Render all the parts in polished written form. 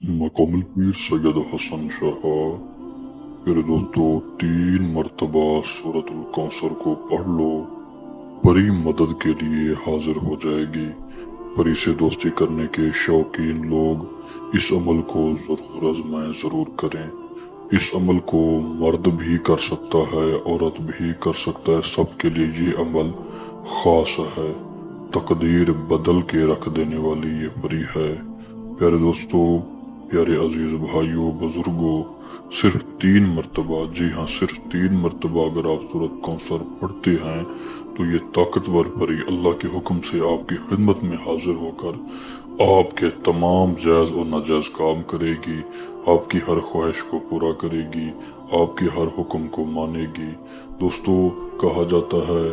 मकबूल पीर सैयद हसन शाह। मेरे दोस्तों, 3 मरतबा सूरतुल कौसर को पढ़ लो, परी मदद के लिए हाजिर हो जाएगी। परी से दोस्ती करने के शौकीन लोग इस अमल को जरूर आजमाएं, जरूर करें। इस अमल को मर्द भी कर सकता है, औरत भी कर सकता है। सबके लिए ये अमल खास है। तकदीर बदल के रख देने वाली ये परी है। प्यारे दोस्तों, प्यारे अजीज भाइयों, बुजुर्गों, सिर्फ 3 मरतबा, जी हाँ सिर्फ 3 मरतबा अगर आप सूरत कौसर पढ़ते हैं तो ये ताकतवर परी अल्लाह के हुक्म से आपकी खिदमत में हाजिर होकर आपके तमाम जायज़ और नाजायज़ काम करेगी। आपकी हर ख्वाहिश को पूरा करेगी, आपके हर हुक्म को मानेगी। दोस्तों, कहा जाता है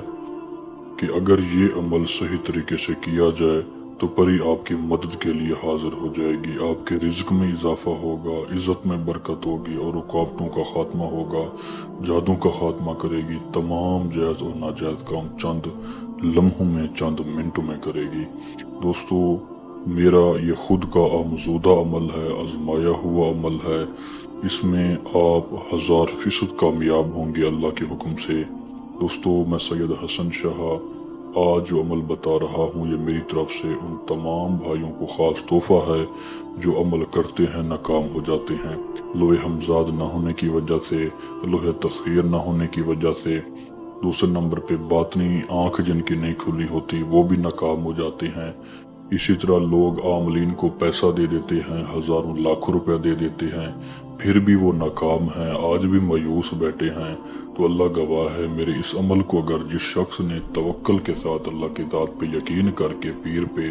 कि अगर ये अमल सही तरीके से किया जाए तो परी आपकी मदद के लिए हाजिर हो जाएगी। आपके रिज्क में इजाफा होगा, इज्जत में बरकत होगी और रुकावटों का खात्मा होगा। जादू का खात्मा करेगी। तमाम जायज़ और नाजायज़ काम चंद लम्हों में, चंद मिनटों में करेगी। दोस्तों, मेरा ये खुद का आमजूदा अमल है, आजमाया हुआ अमल है। इसमें आप 1000% कामयाब होंगे अल्लाह के हुक्म से। दोस्तों, मैं सैयद हसन शाह आज जो अमल बता रहा हूँ ये मेरी तरफ से उन तमाम भाइयों को खास तोहफा है जो अमल करते हैं नाकाम हो जाते हैं। लोहे हमजाद ना होने की वजह से, लोहे तस्खीर ना होने की वजह से, दूसरे नंबर पे बातनी आंख जिनकी नहीं खुली होती वो भी नाकाम हो जाते हैं। इसी तरह लोग आमलीन को पैसा दे देते हैं, हजारों लाखों रुपया दे देते हैं, फिर भी वो नाकाम हैं, आज भी मायूस बैठे हैं। तो अल्लाह गवाह है, मेरे इस अमल को अगर जिस शख्स ने तवक्कल के साथ अल्लाह की ज़ात पे यकीन करके पीर पे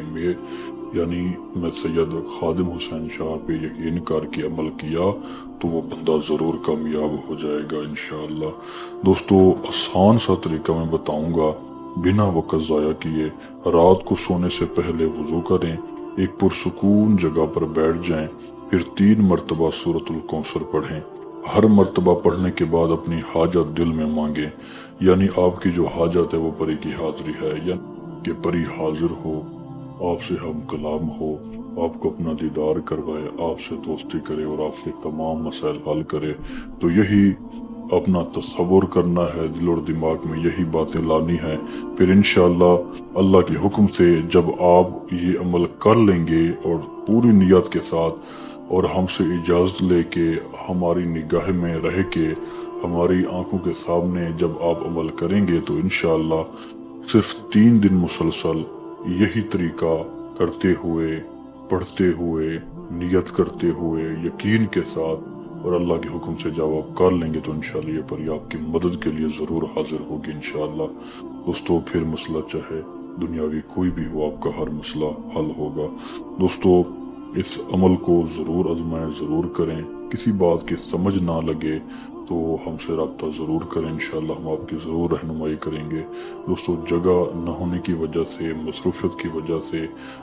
यानी मैं सैयद खादिम हुसैन शाह पे यकीन करके अमल किया तो वो बंदा ज़रूर कामयाब हो जाएगा इंशाअल्लाह। दोस्तों, आसान सा तरीका मैं बताऊंगा, बिना वक्त ज़ाया किए। रात को सोने से पहले वजू करें, एक पुरसुकून जगह पर बैठ जाएं, फिर 3 मरतबा सूरतुल कौसर पढ़ें। हर मरतबा पढ़ने के बाद अपनी हाजत दिल में मांगे, यानी आपकी जो हाजत है वो परी की हाजिरी है, यानी कि परी हाजिर हो, आपसे हम कलाम हो, आपको अपना दीदार करवाए, आपसे दोस्ती करे और आपसे तमाम मसाइल हल करे। तो यही अपना तसव्वुर करना है, दिल और दिमाग में यही बातें लानी है। फिर इंशाअल्लाह अल्लाह के हुक्म से जब आप ये अमल कर लेंगे और पूरी नियत के साथ और हमसे इजाज़त लेके, हमारी निगाह में रह के, हमारी आंखों के सामने जब आप अमल करेंगे तो इंशाअल्लाह सिर्फ 3 दिन मुसलसल यही तरीका करते हुए, पढ़ते हुए, नियत करते हुए, यकीन के साथ और अल्लाह के हुक्म से जब आप कर लेंगे तो इंशाअल्लाह ये परी आपकी मदद के लिए ज़रूर हाजिर होगी इंशाअल्लाह। दोस्तों, फिर मसला चाहे दुनियावी कोई भी हो, आपका हर मसला हल होगा। दोस्तों, इस अमल को ज़रूर आजमाएं, ज़रूर करें। किसी बात की समझ ना लगे तो हमसे रब्ता ज़रूर करें, इंशाअल्लाह हम आपकी ज़रूर रहनुमाई करेंगे। दोस्तों, जगह न होने की वजह से, मसरूफियत की वजह से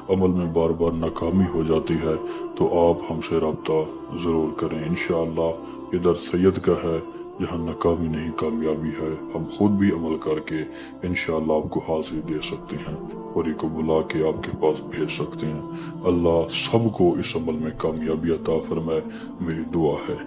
अमल में बार बार नाकामी हो जाती है, तो आप हमसे रब्ता ज़रूर करें इंशाअल्लाह। इधर सैयद का है, यहाँ नाकामी नहीं कामयाबी है। हम खुद भी अमल करके इंशाअल्लाह आपको हाजिरी दे सकते हैं, परी को बुला के आपके पास भेज सकते हैं। अल्लाह सबको इस अमल में कामयाबी अता फरमाए, मेरी दुआ है।